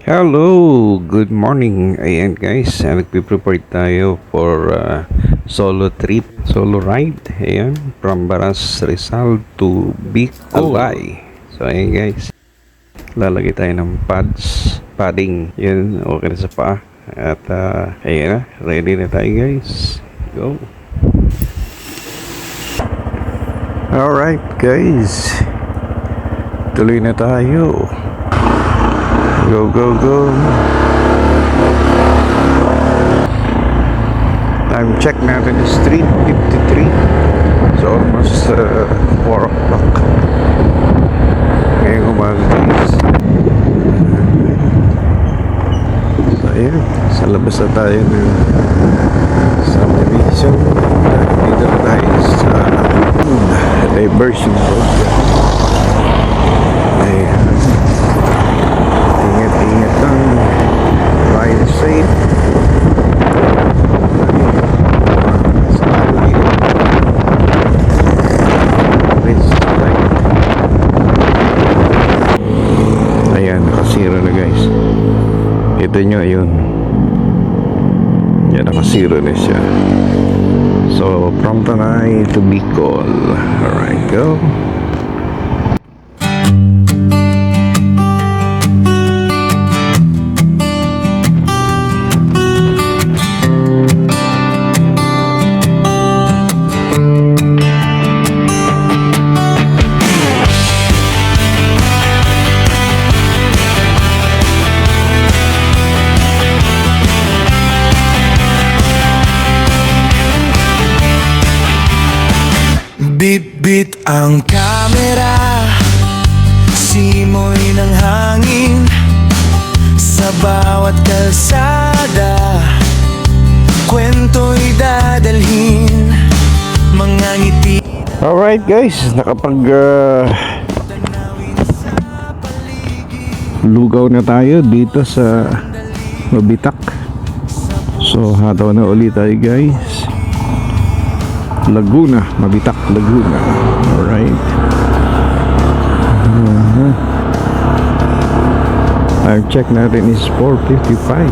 Hello, good morning. Ayan guys, nagpe-prepare tayo for solo trip, solo ride. Ayan, from Baras Rizal to Bicol. So ayan guys, lalagay tayo ng padding. Yan, okay na sa paa. At ayan na, ready na tayo guys. Go! Alright guys, tuloy na tayo. Go, go, go. Time check natin is 3:53. So almost 4 o'clock. Ngayong umaga guys. So ayan, sa labas na tayo ng subdivision. Dito na tayo sa diversion road. Ayan. Ingat lang, ride safe. Ayan, nakasira na guys. Kita nyo, ayun. Yan, nakasira na siya. So, from Tanay to Bicol. Alright, go. Bit-bit ang kamera, simoy ng hangin sa bawat kalsada, kwento'y dadalhin, mga ngiti. Alright guys, nakapag lugaw na tayo dito sa Mabitak. So hataw na ulit tayo guys. Laguna, Mabitak, Laguna. Alright. Time check natin is 4:55.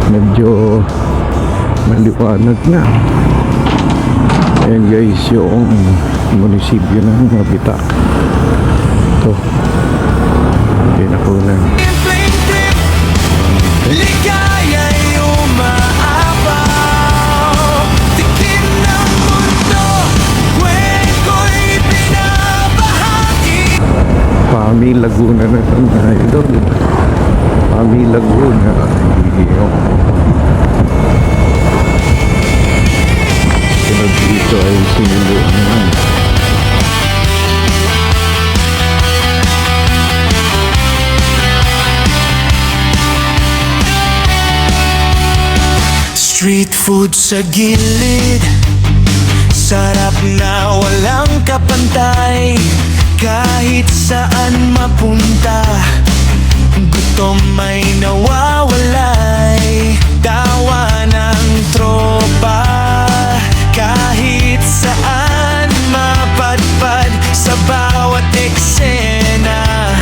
Medyo maliwanag na. Ayan guys, yung munisipyo ng Mabitak. Ito, pinakunan. Ligaya'y umaapaw, tikim ng mundo, kwento'y binabahagi. Pami Laguna na ito mga idol. Pami Laguna. Sunod dito ay sinulo naman. Street food sa gilid, sarap na walang kapantay. Kahit saan mapunta, gutom ay nawawalay. Tawa ng tropa, kahit saan mapadpad. Sa bawat eksena,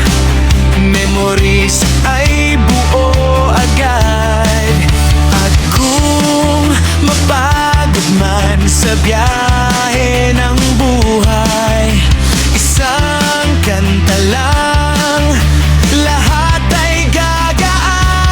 memories ay buo agad. At kung mapagod man sa biyahe ng buhay, isang kanta lang, lahat ay gagaan.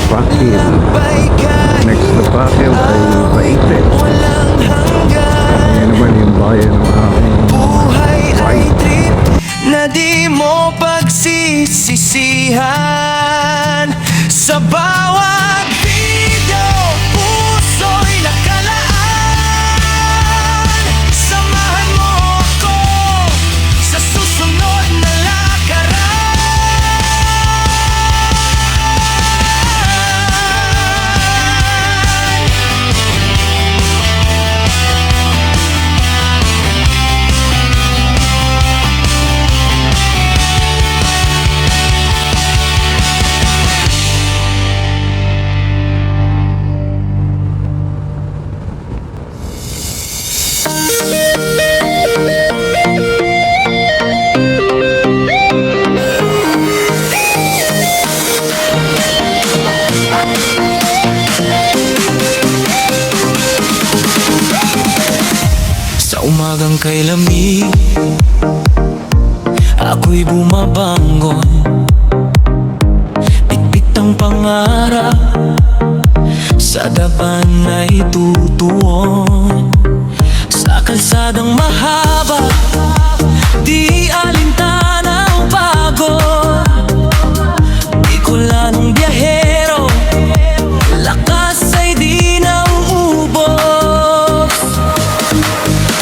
Pakil. Next na Pakil ay Paite. Walang hanggan. Ayan naman yung bayan ng aking Buhay ay trip na di mo pagsisisihan. Sa bawat video, puso'y nakalaan. Samahan mo ako sa susunod na lakaran. Sa umagang kay lamig, ako'y bumabangon. Bitbit ang pangarap, sa daban ay tutuon. Sa kalsadang mahaba, di alintana ang pagod. Di ko lanong biyahero, lakas ay di nauubos.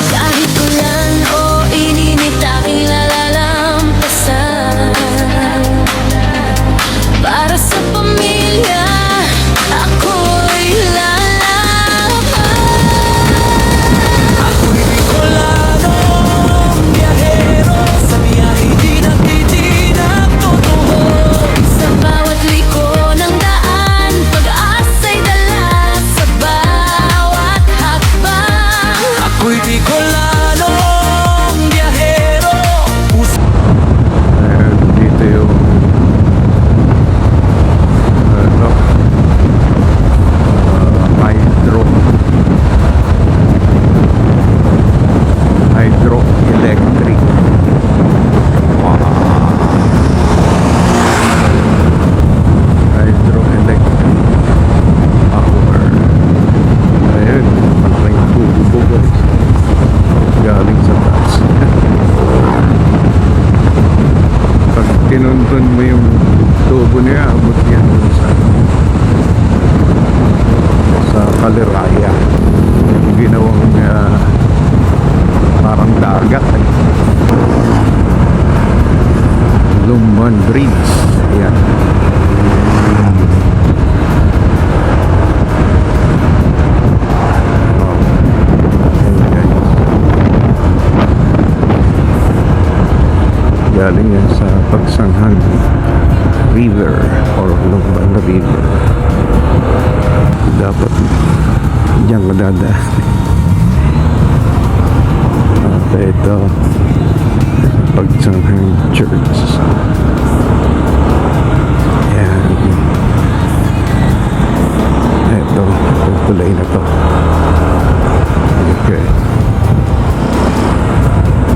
Kahit ulan o ininit aking nalalampasan. Para sa pamilya, ako'y lalaban. Ako'y Bicolano, biyahero, sa biyahe di nagtitinag totoo. Sa bawat liko ng daan, pag-asa'y dala sa bawat hakbang. Ako'y Bicolano, biyahero. Ayan, dito yung ano, hydroelectric. Wow. Hydroelectric power. Ayan, malaking tubo guys. Galing sa taas. Pag tinuntun mo yung tubo niya, abot yan dun sa Kaliraya. Yung ginawang parang dagat eh. Lumban Bridge. Ayan. Wow. Ayan guys. Galing yan sa Pagsanghang River or Lumban River. Dapat diyan ka dadaan. At ito Pagsanghang Church. Ayan. Ito, itong tulay na to. Okay.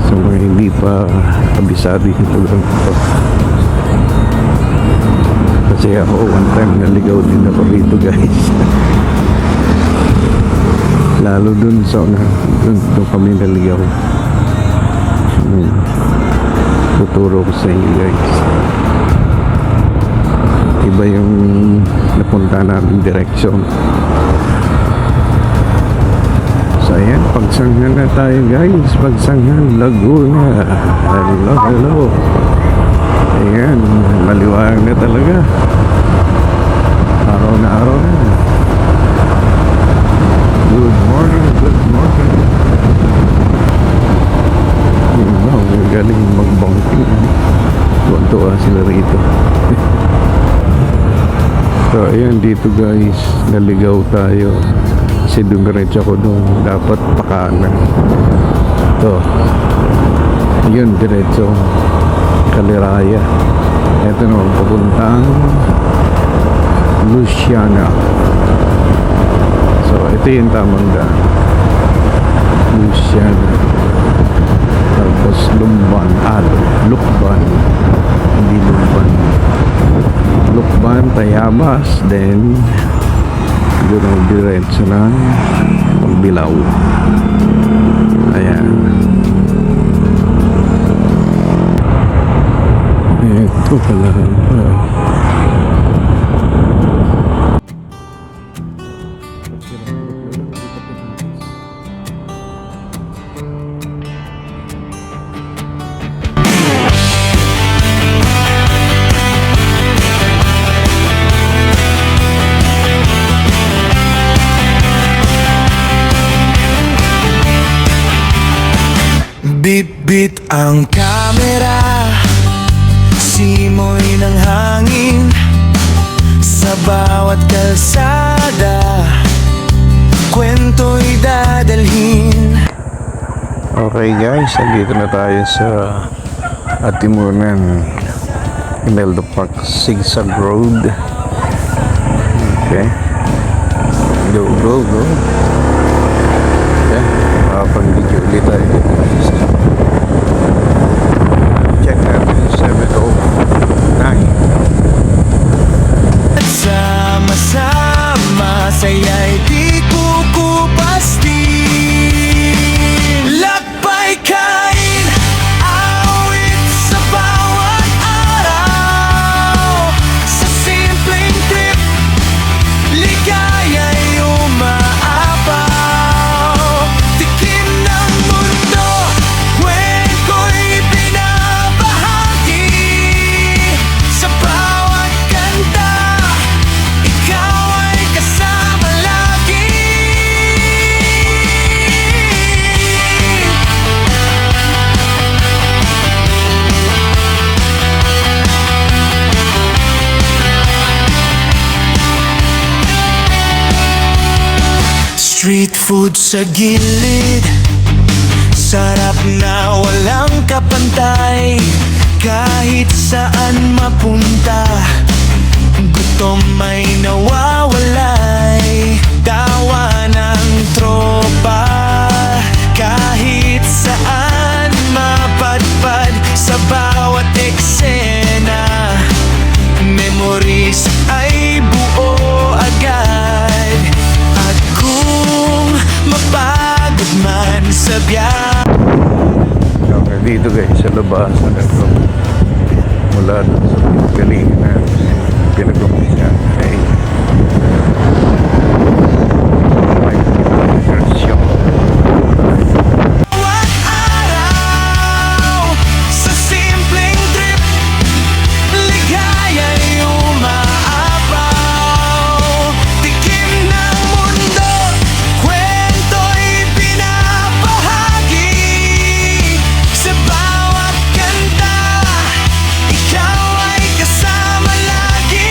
So hindi pa kabisado yung tulay na to. Kasi ako one time naligaw din ako rito guys. Lalo dun sa dun kami naligaw. Tuturo ko sa inyo guys. Iba yung napunta namin direksyon. So ayan, Pagsanghan na tayo guys. Pagsanghan, Laguna. Hello, hello. Ayan, maliwanag na talaga. Araw na araw na. Good morning, good morning. Wow, galing magbangking. Tuwan-tuwa sila rito. So ayan, dito guys, naligaw tayo. Kasi dumiretso ako doon, dapat pakanan. Ito, yun, diretso Kaliraya. Ito naman, papuntang Luciana. So ito yung tamang daan, Luciana. Tapos Lumban, Lukban, hindi Lumban, Lukban, Tayabas, then doon ang diretso ng Pagbilao. Ayan. Ito pala. Bit-bit ang kamera, simoy ng hangin sa bawat kalsada, kwento'y dadalhin. Okay guys, nandito na tayo sa Atimunan, Imelda Park, Zigzag Road. Okay. Go. Okay. Makapag-video ulit tayo guys. Check natin 7:09. At sama-sama, saya'y di kukupastin. Lakbay kain, awit sa bawat araw. Sa simpleng trip, ligaya'y umaapaw. Tikim ng mundo, kwento'y binabahagi. Sa bawat kanta, ikaw ay kasama lagi. Street food sa gilid, sarap na walang kapantay. Kahit saan mapunta, gutom ay nawawalay. Tawa ng tropa, kahit saan mapadpad. Sa bawat eksena, memories ay buo agad. At kung mapagod man sa biyahe, Okay, dito guys, sa labas na ito. Mula doon sa galingan na pinag-umpisa ay may version. bawat araw, sa simpleng trip, ligaya'y umaapaw. Tikim ng mundo, kwento'y binabahagi. Sa bawat kanta, ikaw ay kasama lagi.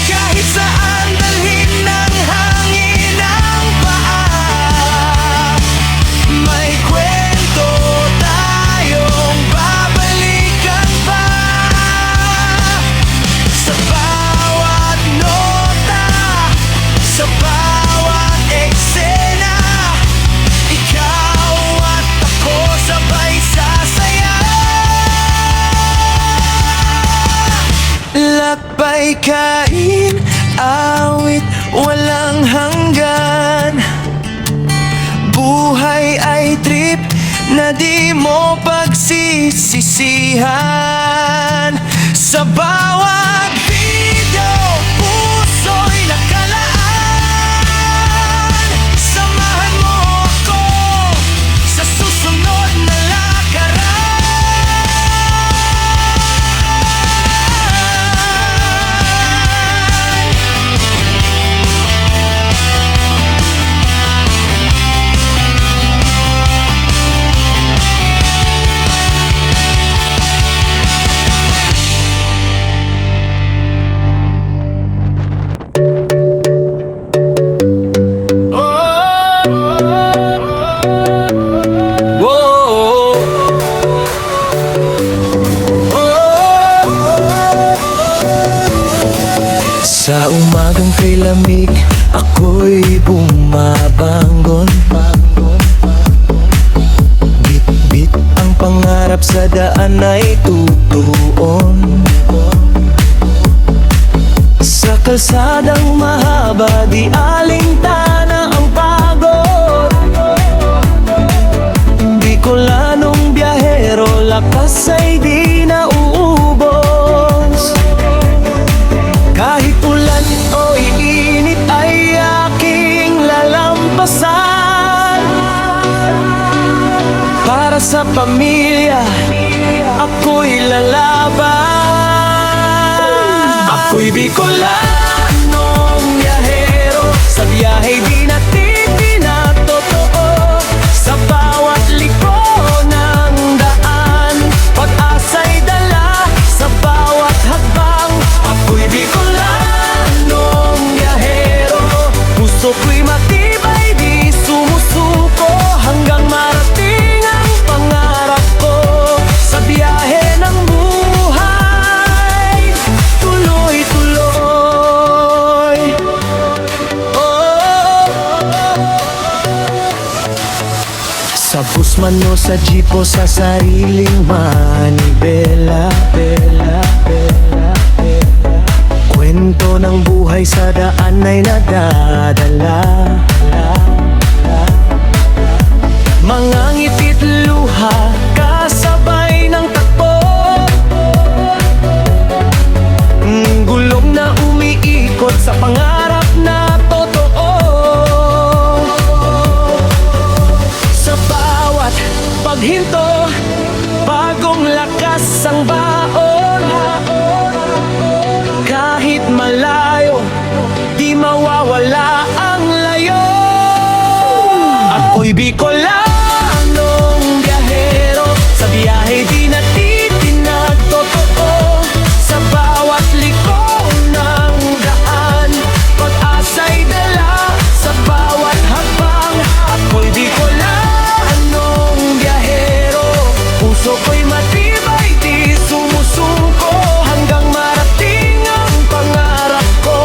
Kahit saan dalhin ng hangin ang paa, may kwento tayong babalikan pa. Sa bawat nota, sa bawat eksena, ikaw at ako sabay sasaya. Lakbay kain, awit walang hanggan. Buhay ay trip na di mo pagsisisihan. Sa bawat video, puso'y nakalaan. Samahan mo ako sa susunod na lakaran. Sa umagang kay lamig, ako'y bumabangon. Bit-bit ang pangarap pangarap sa daan ay tutuon. Sa kalsadang mahaba, di alintana ang pagod. Bicolanong biyahero, lakas ay di nauubos. Kahit ulan o iinit ay aking lalampasan. Para sa pamilya, ako'y lalaban. Ako'y Bicolanong biyahero, sa biyahe di natitinag totoo. Sa bawat liko ng daan, pag-asa'y dala sa bawat hakbang. Ako'y Bicolanong biyahero, puso ko'y matibay, di sumusuko. Hanggang marating ang pangarap ko, sa biyahe ng buhay, tuloy-tuloy. Sa bus man o sa jeep o sa sariling manibela, kwento ng buhay sa daan ay nadadala. Mga ngitit luha, kasabay ng takbo. Gulong na umiikot sa pangarap na totoo. Sa bawat paghinto, bagong lakas ang baon. Kahit malayo, di mawawala ang layo. Ako'y Bicolanong biyahero, sa biyahe di natitinag totoo. Sa bawat liko ng daan, pag-asa'y dala sa bawat hakbang. Ako'y Bicolanong biyahero, puso ko'y matibay, di sumusuko. Hanggang marating ang pangarap ko,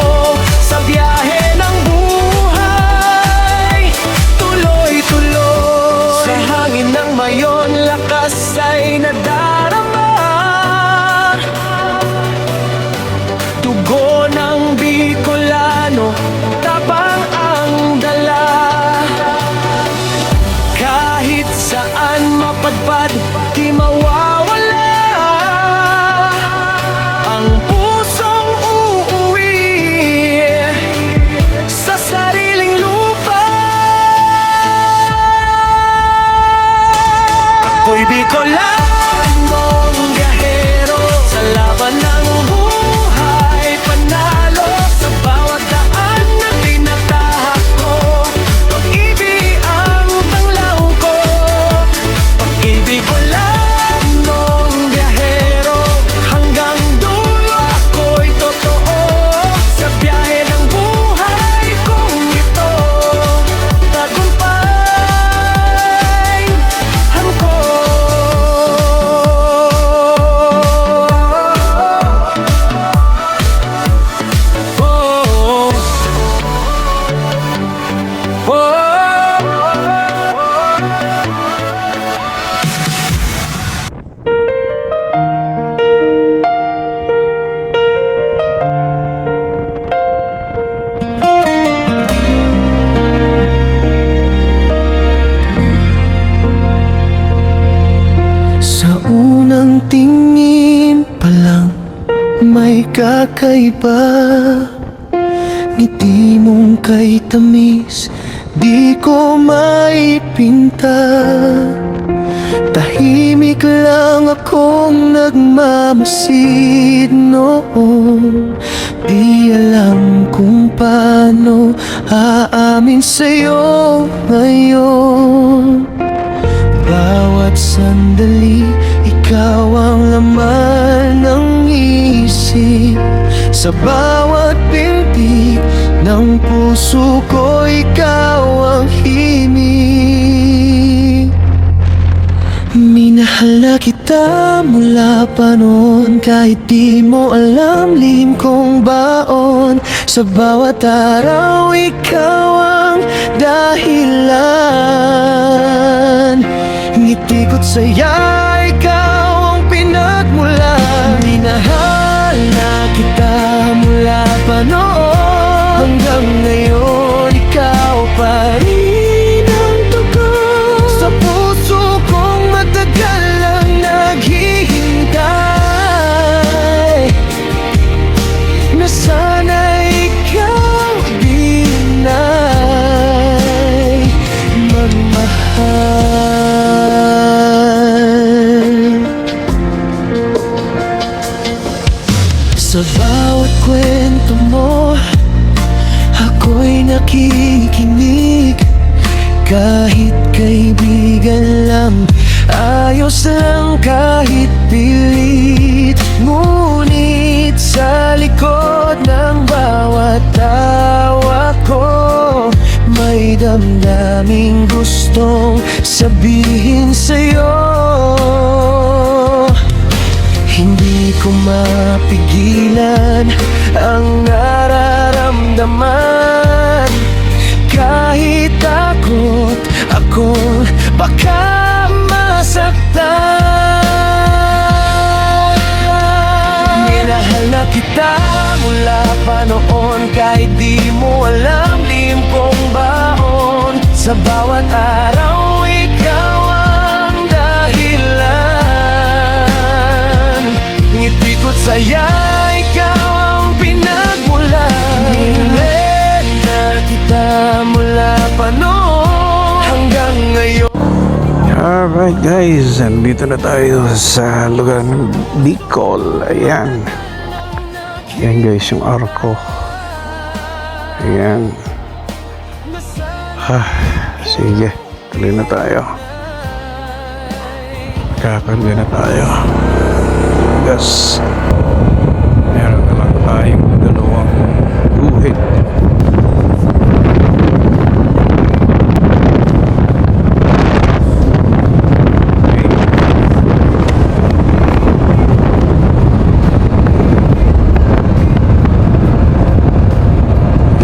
sa biyahe ng buhay, tuloy-tuloy. Sa hangin ng mayon, lakas ay nadarama. Dugo ng Bicolano, tapang ang dala. Kahit saan mapadpad, di mawawala ang pusong uuwi sa sariling lupa. Ako'y Bicolanong biyahero, sa laban ng buhay, panalo sa bawat daan na tinatahak ko. Pag-ibig ang tanglaw ko, pag-ibig ko Bicolanong biyahero, hanggang dulo ako'y totoo. Sa biyahe ng buhay kong ito, tagumpay hangko. Sa unang tingin pa lang, may kakaiba. Ngiti mong kay tamis, di ko maipinta. Tahimik lang akong nagmamasid noon. Di alam kung paano aamin sa'yo ngayon. Bawat sandali, ikaw ang laman ng isip. Sa bawat pintig ng puso ko, ikaw ang himig. Minahal na kita mula pa noon, kahit di mo alam lihim kong baon. Sa bawat araw, ikaw ang dahilan. Ngiti ko't saya, ikaw bawat kwento mo, ako'y nakikinig. Kahit kaibigan lang, ayos lang kahit pilit. Ngunit sa likod ng bawat tawa ko, may damdaming gustong sabihin sa'yo. Hindi ko mapigilan ang nararamdaman. Kahit takot akong baka masaktan. Minahal na kita mula pa noon, kahit di mo alam lim kong baon. Sa bawat araw ikaw ang dahilan. Ngiti ko't saya, ikaw ang pinagmulan. Minahal na kita mula pa noon hanggang ngayon. Alright guys, andito na tayo sa lugar ng Bicol. Ayan. Ayan guys, yung arko. Ayan. Sige, tuloy na tayo. Kakarga na tayo. Gas. Meron na lang tayong dalawang guhit.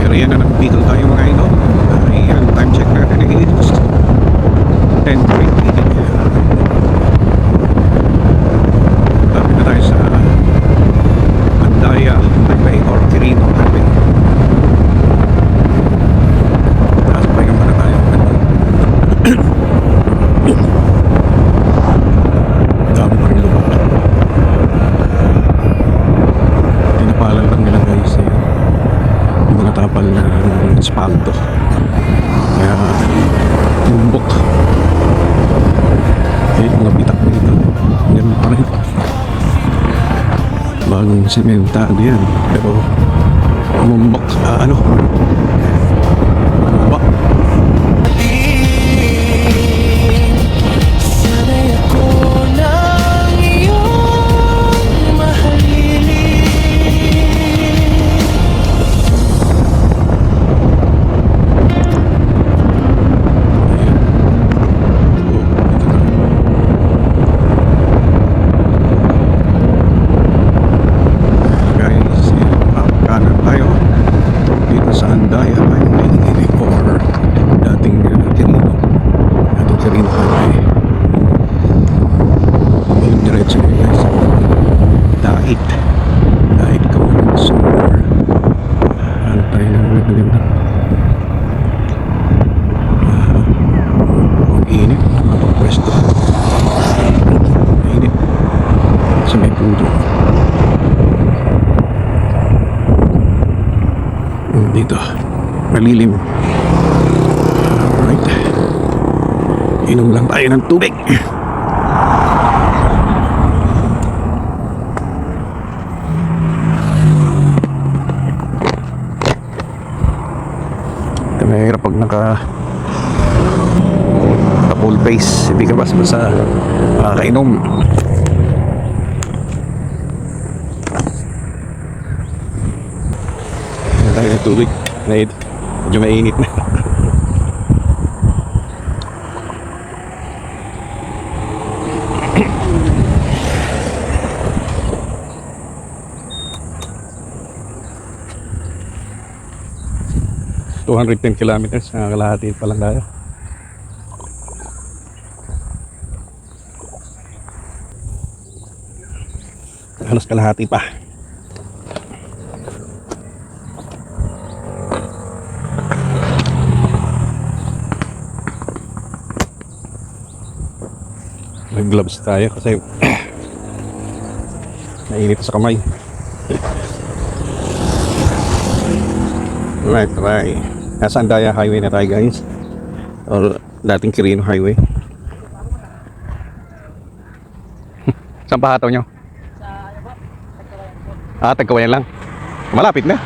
Area na ng Bicol tayo mga ino. Ayan, time check natin ay 10:20. Lapit na tayo sa Andaya Highway or Quirino Highway. Taas pa yung muna tayo. Dami pa rin lumot. Tinapalan lang nila guys eh. Yung mga tapal na espalto. Kaya tumbok. Eh, mga bitak dito. Ganun pa rin. Bagong sementado yan. Pero umumbok. Bumba. Sanay ako ng iyong mahalili. Guys, kanan tayo dito sa Andaya Highway or dating Quirino Highway. Yung diretso nyo guys, dahit ka muna solar. Ano tayo ng magaganda. Ang init, mapapwesto. Init sa may pudo. Dito, malilim. Alright. Inom lang tayo ng tubig. Ito mahirap pag naka full face. Hindi ka basta makakainom. Tayo ng tubig. Medyo mainit na. ...210 kilometers. Kalahati pa lang tayo. Halos kalahati pa. May gloves tayo kasi nainit sa kamay. Right. Nasa Andaya Highway na tayo guys, or dating Quirino Highway. Saan pa hataw nyo? Ah, Tagkawayan lang. Malapit na.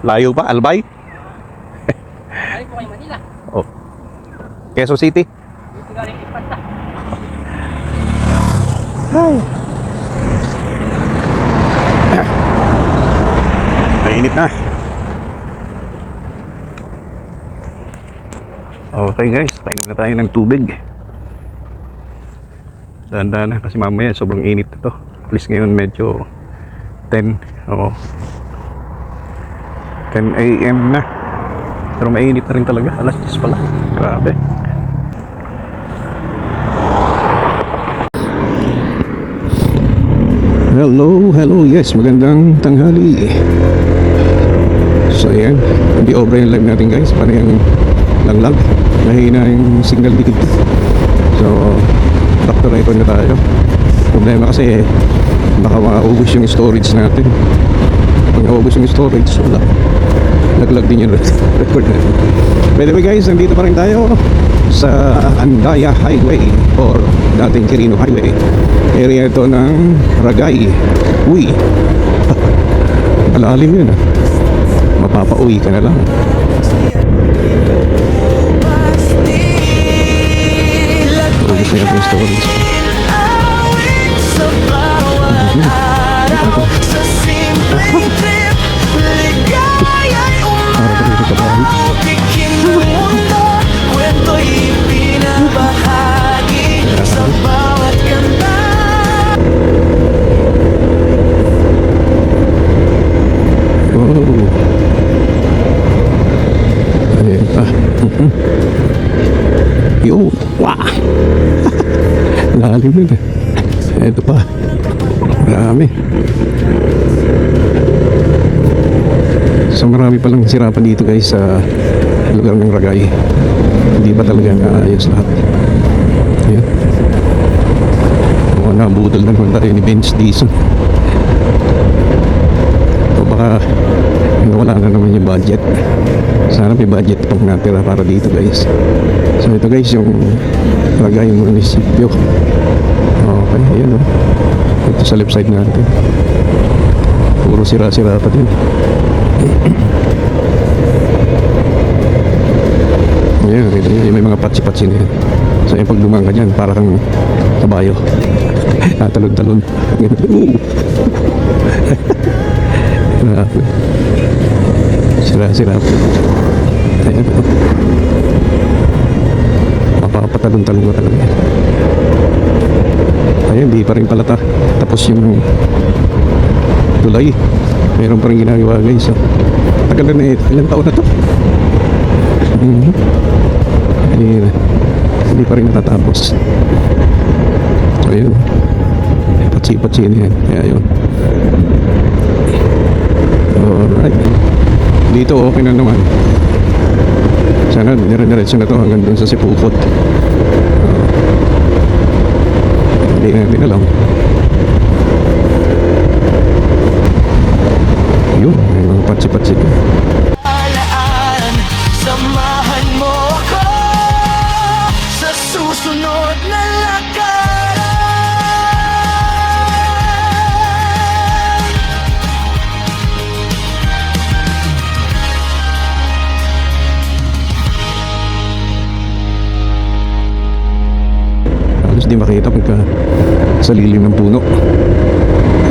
Layo pa, Albay. Ay po kay Manila. Oh. Quezon City. Dito galing Ipanta. Mainit na. Okay guys, painom na tayo ng tubig. Dahan-dahan na kasi mamaya sobrang init ito. At least ngayon medyo 10 o 10 AM na. Pero mainit na rin talaga. Alas 10 pala. Grabe. Hello, yes, magandang tanghali. So ayan, hindi over yung live natin guys, para yung langlag, mahina yung signal dito. So, back to record na tayo. Problema kasi baka maubos yung storage natin. Pag naubos yung storage, wala. Laglag din yung record natin. By the way guys, nandito pa rin tayo sa Andaya Highway or dating Quirino Highway. Area ito ng Ragay. Uy, malalim yun ah. Mapapauwi ka na lang. Ubus na yung storage. Sa bawat araw, sa simpleng trip, ligaya'y umakikin ng mundo. Kwento'y pinabahagi sa bawat kanta. Oh. Ayan pa. Yo, wah. Lalim yun eh. Ito pa. Marami. So marami palang sirapan dito guys sa lugar ng Ragay. Hindi pa talaga naayos lahat. Ayan. Mga nabudol na naman tayo ni Benz Dizon. O baka wala na naman yung budget. Sana may budget pang natira para dito guys. So ito guys yung Ragay yung munisipyo. Okay, ayan o. Ito sa left side natin. Puro sira-sira pa din. Ayan, may mga patsi-patsi na yan. So yung pag dumang ka dyan, para kang kabayo. Talon-talon. Sira-sira po. Ayan po. Mapapatalon-talon ko talaga. Ayan, di pa rin pala tapos yung tulay. Meron pa rin ginagawa guys. So, tagal na ilang taon na to. Hindi pa rin natatapos. Ayan. Patsi-patsi na yan. Kaya yun. Alright. Dito okay na naman. Sana dire-diretso na to hanggang dun sa Sipukot. Hindi natin alam. Yun, may mga patsi-patsi. Alaan, samahan mo ako sa susunod na lakaran. Halos di makita pagka sa lilim ng puno.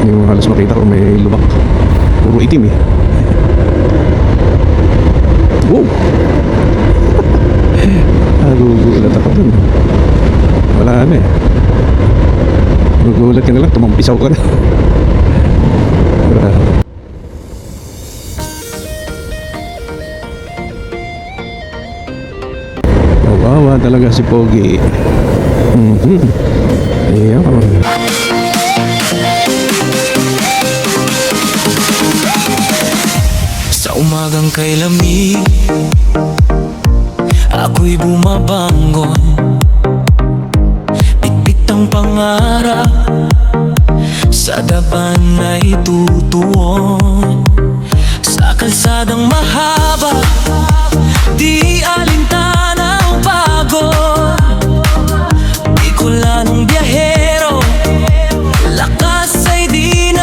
Yung halos makita kung may lubak. Puro itim eh. Wow! Nagugulat ako dun. Wala na eh. Nagugulat ka na lang, tumampisaw ka na. Kawawa talaga si Pogi. Iyak ako. Sa umagang kay lamig, ako'y bumabangon. Bitbit ang pangarap, sa daban ay tutuon. Sa kalsadang mahaba, di alintana ang pagod. Di ko lanong biyahero, lakas ay di na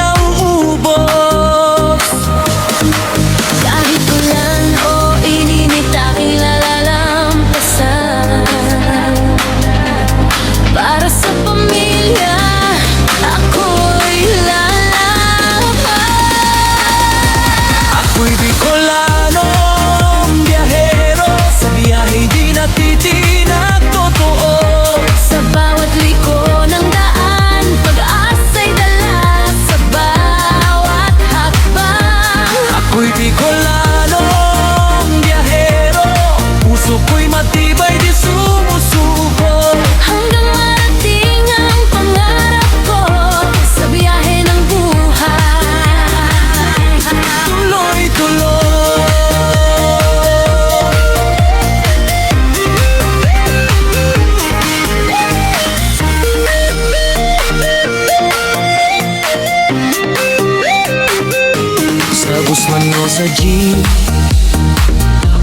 Guzman o sa jeep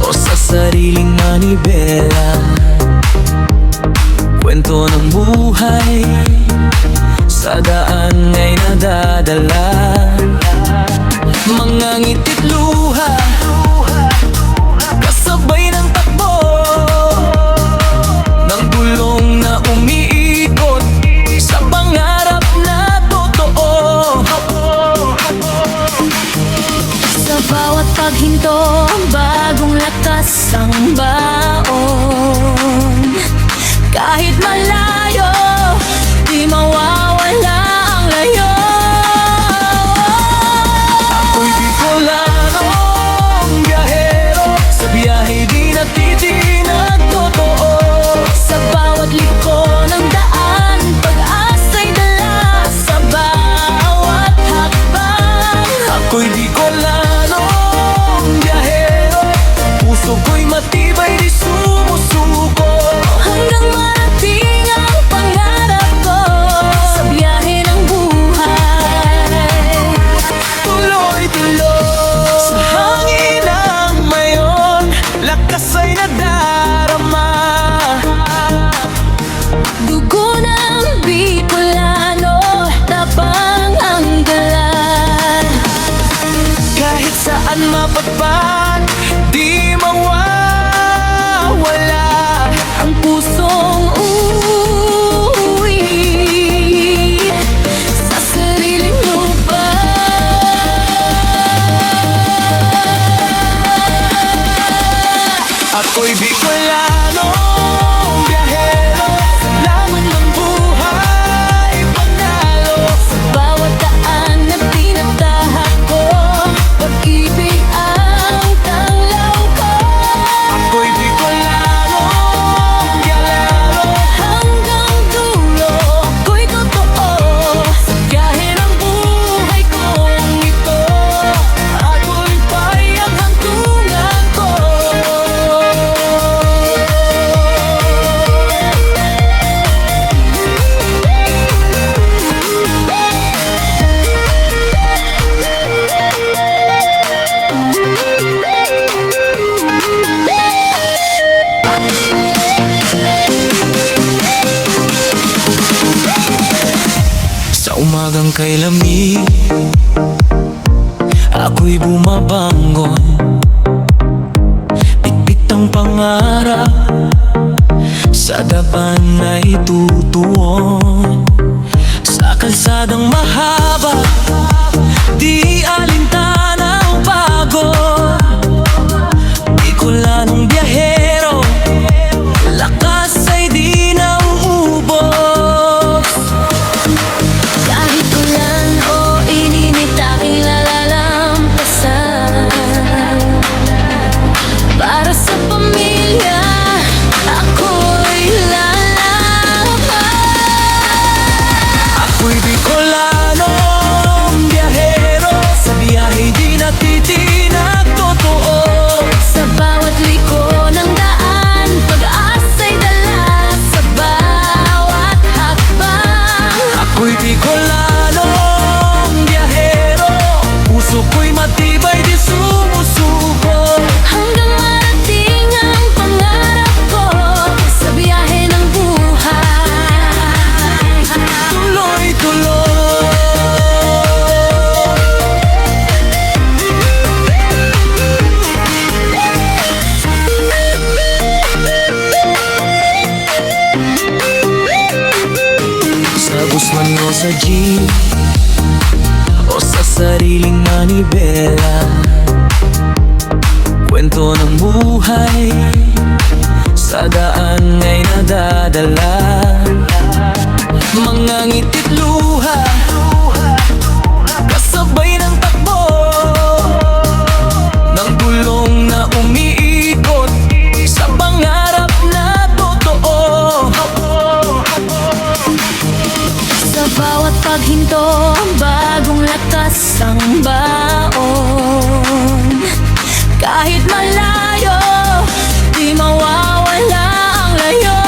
o sa sariling manibela, kwento ng buhay sa daan ay nadadala. Mga ngiti't luha kasabay ng takbo ng gulong na umiikot sa pangarap na totoo. Sa bawat paghinto, bagong lakas ang baon. Kahit malayo, di mawawala ang layo. Ako'y Bicolanong biyahero, sa biyahe di natitinag totoo. Sa bawat liko ng daan, pag-asa'y dala sa bawat hakbang. Ako'y Bicolanong biyahero, puso ko'y matibay di sumusuko. Hanggang marating ang pangarap ko sa biyahe ng buhay. Tuloy-tuloy sa hangin ng mayon, lakas ay nadarama. Dugo ng Bicolano, tapang ang dala. Kahit saan mapadpad, di mawawala Ang pusong uuwi sa sariling lupa. Ako'y Bicolanong biyahero, sa laman ng buhay panalo. Bawat daan na tinatahak ko, pag-ibig ang tanglaw ko. Ako'y Bicolanong biyahero, Hanggang dulo, ako'y totoo sa biyahe ng buhay kong ito. Ako'y payag hantungan ko. sa umagang kay lamig, ako'y bumabangon. Bitbit ang pangarap, sa daban ay tutuon. Sa kalsadang mahaba, di alintana ang pagod. Bicolanong biyahero, lakas ay di nauubos. Kahit ulan o ininit, aking nalalampasan. Para sa pamilya, ako'y lalaban. Ako'y Bicolanong biyahero, sa biyahe di natitinag totoo. Sa bawat liko ng daan, pag-asa'y dala sa bawat hakbang. Ako'y Bicolanong biyahero, puso ko'y matibay di sumusuko. Hanggang marating ang pangarap ko sa biyahe ng buhay. Tuloy-tuloy sa Guzman o sa jeep o sa sariling manibela, kwento ng buhay sa daan ay nadadala. Mga ngiti't luha kasabay ng takbo ng gulong na umiikot sa pangarap na totoo. Sa bawat paghinto, bagong lakas ang baon. Kahit malayo, di mawawala ang layo.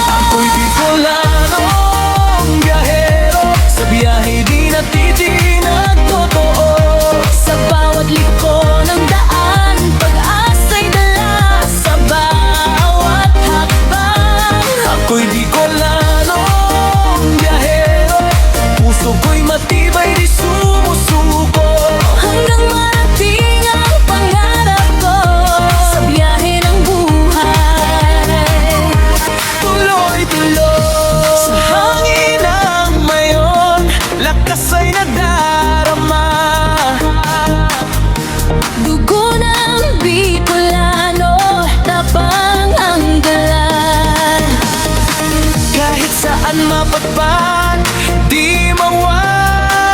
Ako'y Bicolanong biyahero, sa biyahe di natitinag totoo. sabay di sumusuko. Hanggang marating ang pangarap ko sa biyahe ng buhay. Tuloy-tuloy sa hangin ng mayon, lakas ay nadarama. Dugo ng Bicolano, tapang ang dalan. Kahit saan mapadpad, di mawawala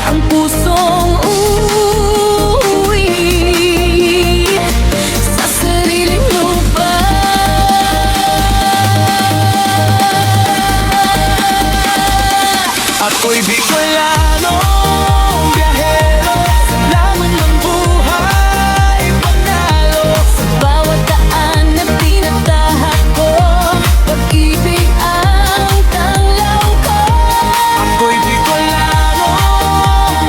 Ang pusong uuwi sa sariling lupa. Ako'y Bicolano, biyahero, sa laman ng buhay, panalo. Bawat daan na tinatahak ko, pag-ibig ang tanglaw ko. Ako'y Bicolano,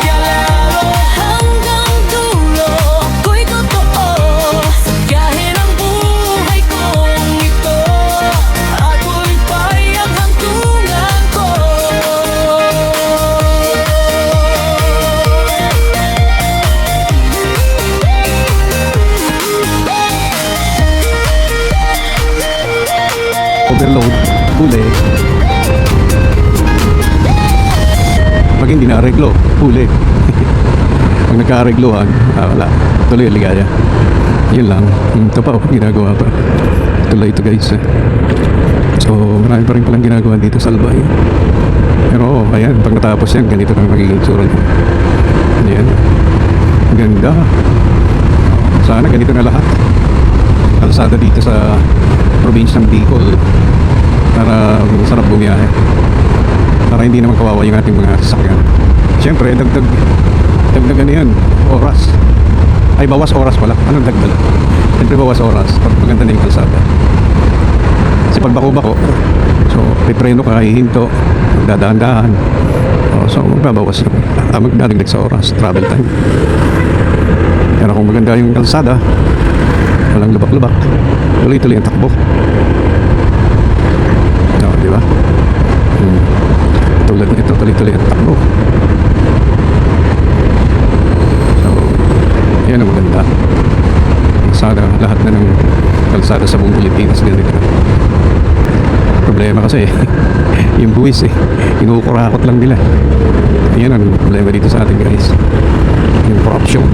biyahero, Hanggang dulo, ako'y totoo sa biyahe ng buhay kong ito. ako'y Payag hantungan ko. Overload, huli. Pag hindi na-areglo, huli. Pag nagka-areglohan, wala. Tuloy ang ligaya. Yun lang. Ito pa, ginagawa pa. Tuloy ito guys. So, marami pa rin palang ginagawa dito sa Albay. Pero, ayan, pag natapos yan, ganito na magiging tsura niya. Ayan. Ganda. Sana ganito na lahat. Kalsada dito sa probinsya ng Bicol para sarap bumiyahe, para hindi naman kawawa yung ating mga sasakyan. Siyempre dagdag ano yan, oras, ay bawas oras pala. Anong dagdag? Siyempre bawas oras pag maganda na yung kalsada. Kasi pag bako-bako, so pipreno ka, hihinto, magdadaan-daan, so magbabawas yung magdadagdag sa oras, travel time. Pero kung maganda yung kalsada, walang lubak-lubak, tuloy-tuloy ang takbo. No, di ba? Tulad nito, tuloy-tuloy ang takbo. So, yan ang maganda. Sana lahat na ng kalsada sa buong Pilipinas ganito. Problema kasi, yung buwis kinukurakot lang nila. Yan ang problema dito sa atin guys. Yung corruption.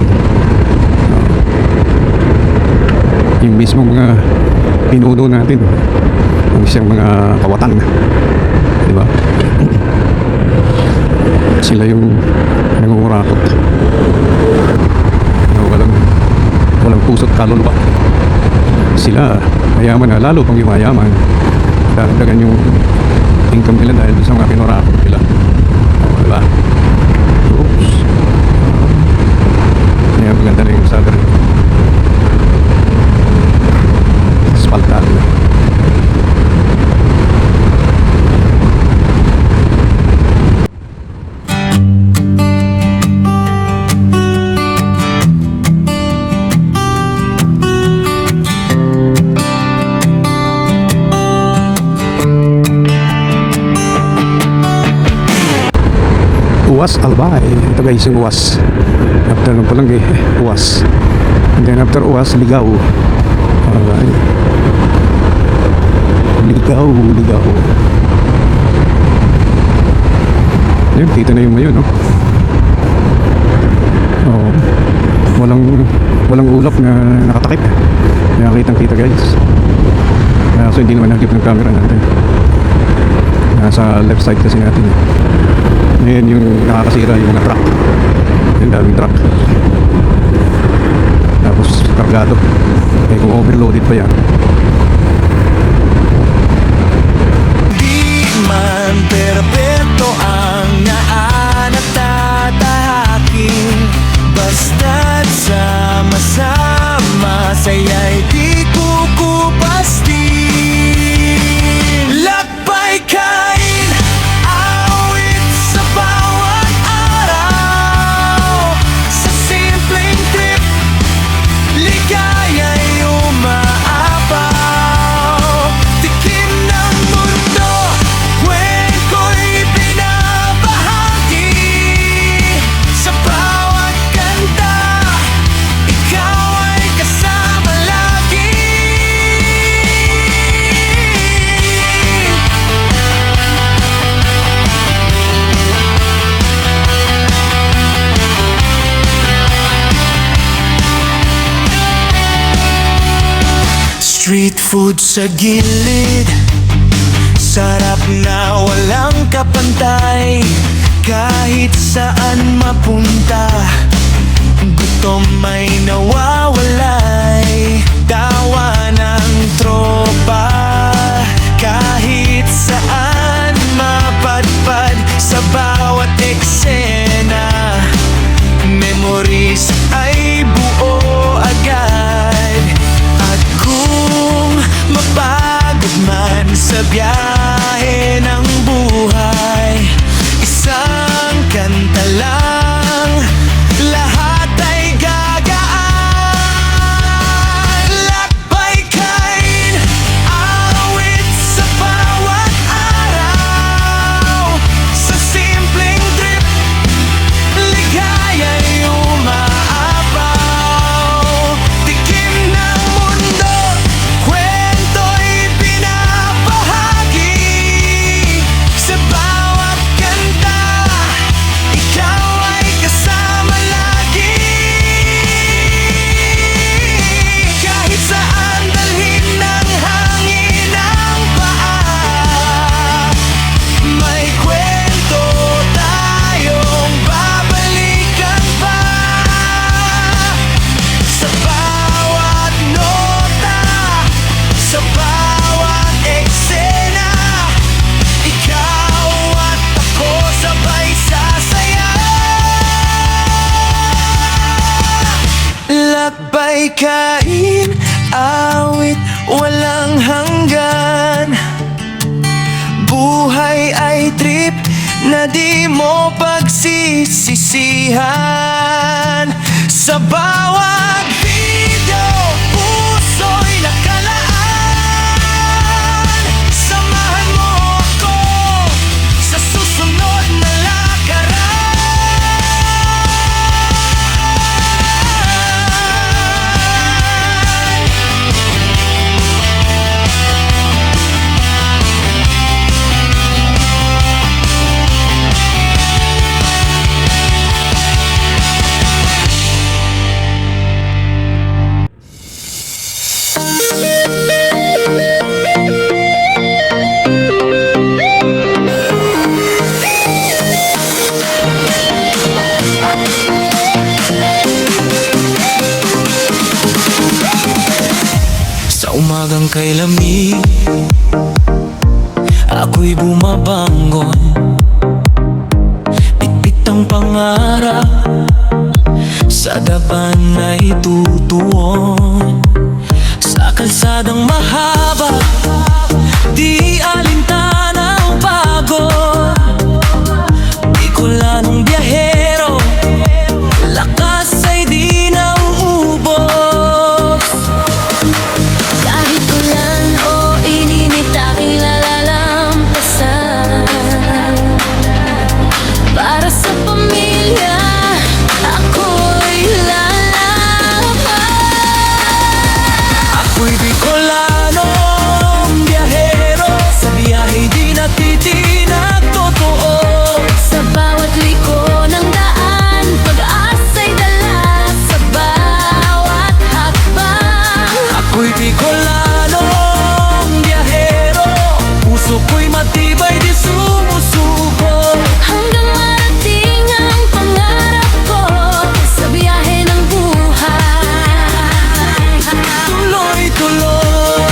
Yung mismo mga pinuno natin, yung siyang mga kawatan, di ba? Sila yung nangungurakot, walang puso't kaluluwa. Sila mayaman na, lalo pang yung mayaman, dagdagan yung income nila dahil sa mga pinurakot nila, di ba? Oops. Kaya maganda na yung sabi rin. Asfaltado na. Uwas Albay. Ito guys yung Uwas. After nung palang Uwas. And then after Uwas, Ligaw. Alright. Ligaw. Yun, kita na yung mayon, no? Oh, walang ulap na nakatakip. Kaya kitang kita guys. Kaso hindi naman nagip ng camera natin. Nasa left side kasi natin. Ngayon yung nakakasira yung mga truck. Yung daming truck. Tapos kargado. Eh kung overloaded pa yan. Di man perpekto ang naan at tatahakin, basta't sama-sama saya'y di kukupastin. Lakbay kain, awit sa bawat araw, sa simpleng trip, ligaya'y umaapaw. Street food sa gilid, sarap na walang kapantay. Kahit saan mapunta, gutom may nawawalay. Tawa ng tropa, kahit saan mapadpad. Sa bawat eksena, memories ay buo agad. At kung mapagod man sa biyahe ng buhay, isang kanta lang, lahat ay gagaan. Lakbay kain, awit sa bawat araw. Sa simpleng trip, ligaya'y umaapaw. Tikim ng mundo, kwento'y pinapahagi. Sa bawat kanta, ikaw ay kasama lagi. Kahit saan dalhin ng hangin ang paa, may kwento tayong babalikan pa. Sa bawat nota, sa bawat eksena, ikaw at ako sabay sasaya. Lakbay kain, awit walang hanggan. Buhay ay trip na di mo pagsisisihan. Sa bawat video, puso'y nakalaan. Samahan mo ako sa susunod na lakaran. Sa umagang kay lamig, ako'y bumabangon. Bitbit ang pangarap, sa daban ay tutuon. Sa kalsadang mahaba, di alintana ang pagod. Bikulanong biyahero, lakas ay di nauubos. Kahit ulan o ininit aking lalalampasan. Para sa pamilya, ako'y lalaban. Ako'y Bicolanong biyahero, sa biyahe di natitinag totoo. Sa bawat liko ng daan, pag-asa'y dala sa bawat hakbang. Ako'y Bicolanong biyahero, puso ko'y matibay di sumusuko. Hanggang marating ang pangarap ko sa biyahe ng buhay. Tuloy-tuloy.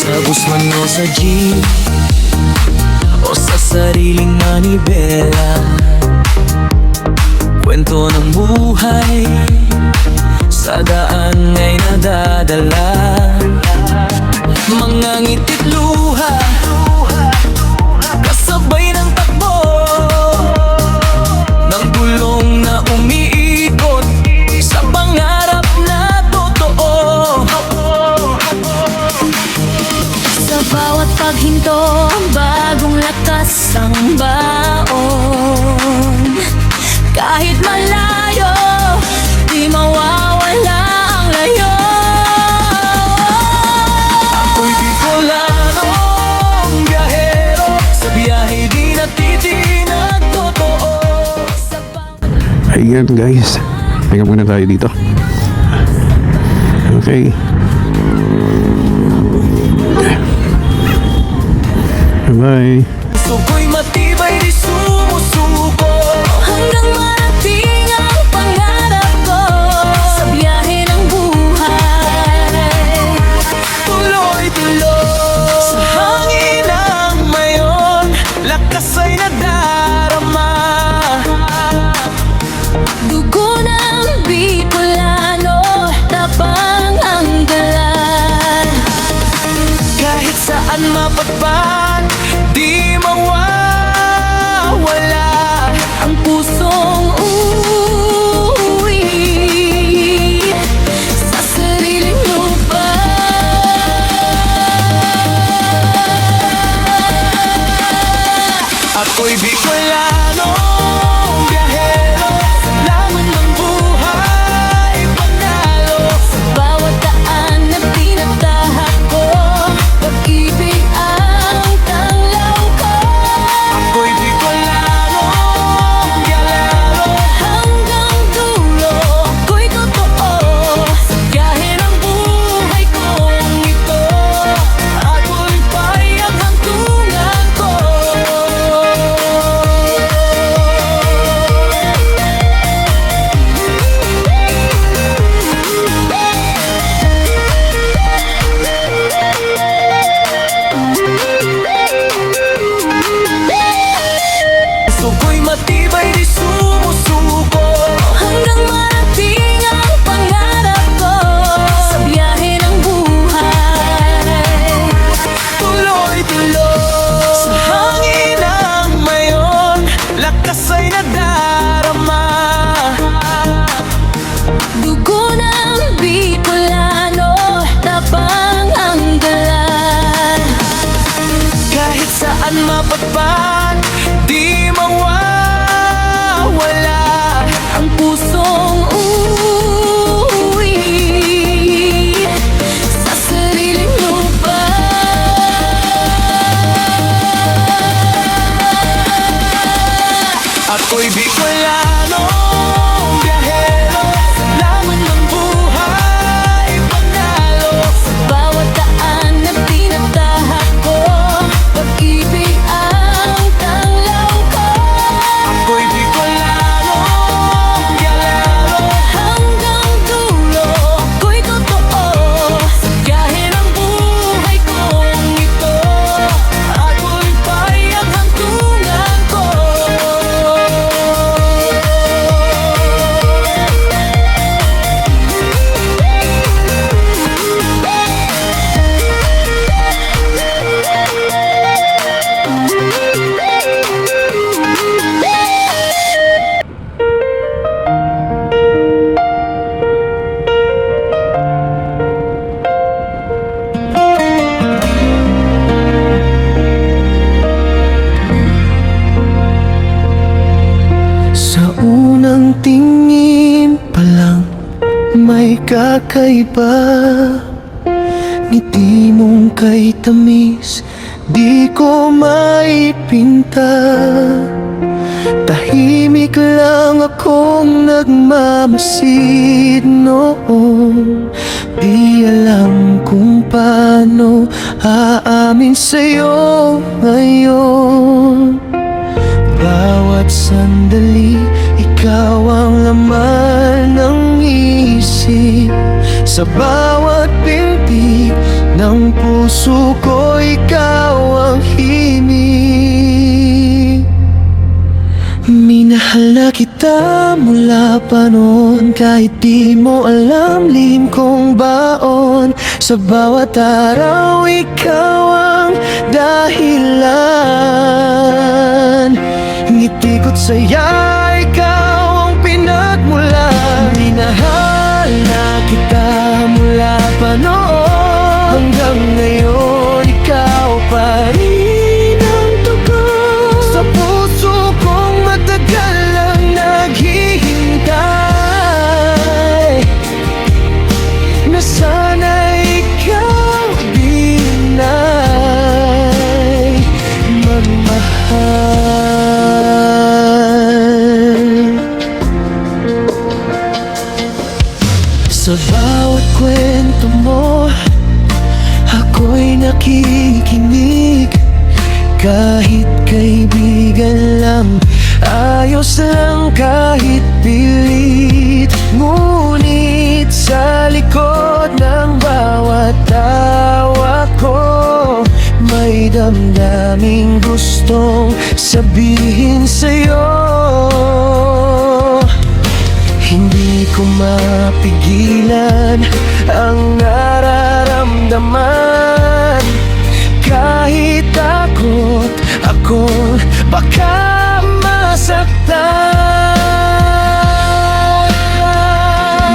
Sa bus man o sa jeep, o sa sariling manibela, kwento ng buhay sa daan ay nadadala. Mga ngiti't luha, kasabay ng takbo ng bulong na umiikot sa pangarap na totoo. Sa bawat paghinto, bagong lakas ang baon. Kahit malayo, di mawawala ang layo. Ako'y Bicolanong Ayan guys, hinga muna tayo dito. Okay. Bye. Puso ko'y matibay, di sumusuko. Hanggang marating ang pangarap ko sa biyahe ng buhay. Tuloy-tuloy sa hangin ng mayon, lakas ay nadarama. Dugo ng Bicolano, tapang ang dalan. Kahit saan mapadpad, di mawawala Ang pusong uuwi sa sariling lupa. Ako'y Bicolano, biyahero, laman ng buhay, panalo. Bawat daan na tinatahak ko, pag-ibig ang tanglaw ko. Ako'y Bicolano, biyahero, Hanggang dulo ko'y totoo sa biyahe ng buhay kong ito. ako'y payag Tungan ko. Puso ko'y matibay, di sumusuko. Hanggang marating ang pangarap ko sa biyahe ng buhay. Tuloy-tuloy sa hangin ng mayon, lakas ay nadarama. Dugo ng Bicolano, tapang ang dalan. Kahit saan mapadpad, di mawawala Ang pusong uuwi sa sariling lupa. Ako'y Bicolano, biyahero, laman ng buhay, panalo. Bawat daan na tinatahak ko, pag-ibig ang tanglaw ko. Ako'y Bicolano, biyahero, Hanggang dulo ko'y totoo sa biyahe ng buhay kong ito. ako'y payag Tungan ko. Sa unang tingin pa lang may kakaiba. Ngiti mong kay tamis, di ko maipinta. Tahimik lang akong nagmamasid noon. Di alam kung paano aamin sa'yo ngayon. Bawat sandali, ikaw ang laman ng isip. Sa bawat pintig ng puso ko, ikaw ang himig. Minahal na kita mula pa noon, kahit di mo alam lihim kong baon. Sa bawat araw, ikaw ang dahilan. Ngiti ko't saya, ikaw ang pinagmulan. Minahal na kita mula pa noon, hanggang ngayon ikaw pa rin ang tugon. Sa puso kong matagal ang naghihintay, na sana ikaw din ay magmahal. Sa bawat kwento mo, ako'y nakikinig. Kahit kaibigan lang, ayos lang kahit pilit. Ngunit sa likod ng bawat tawa ko, may damdaming gustong sabihin sa'yo. Hindi ko mapigilan ang nararamdaman. Kahit takot akong baka masaktan.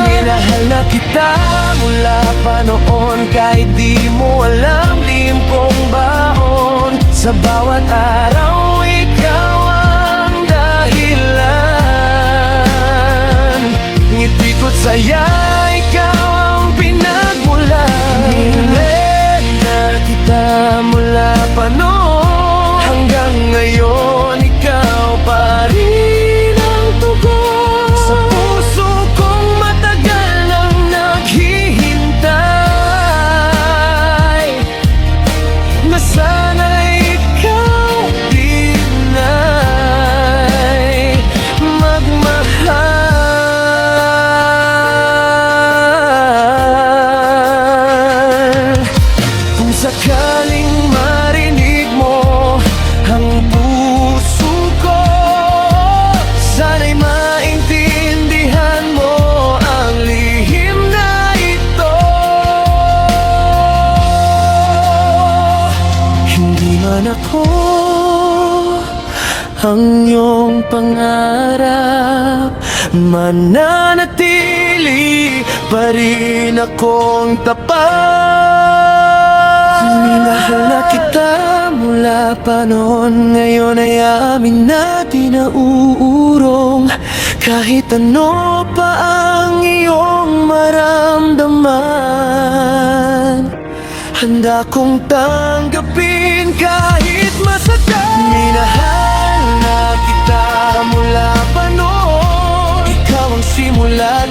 Minahal na kita mula pa noon, kahit di mo alam lim kong baon. Sa bawat araw ikaw ang dahilan. Ngiti ko't saya, ikaw ang pinagmulan. Minahal na kita mula pa noon, hanggang ngayon ikaw pa rin ang tugon. Sa puso kong matagal nang naghihintay, na sana'y ikaw din ay magmahal. Kung sakaling marinig mo ang puso ko, sana'y maintindihan mo ang lihim na ito. Hindi man ako ang iyong pangarap, mananatili pa rin akong tapat. Minahal na kita mula pa noon, ngayon ay amin na di nauurong. Kahit ano pa ang iyong maramdaman, handa kong tanggapin kahit masaktan. Minahal na kita mula pa noon, ikaw ang simula.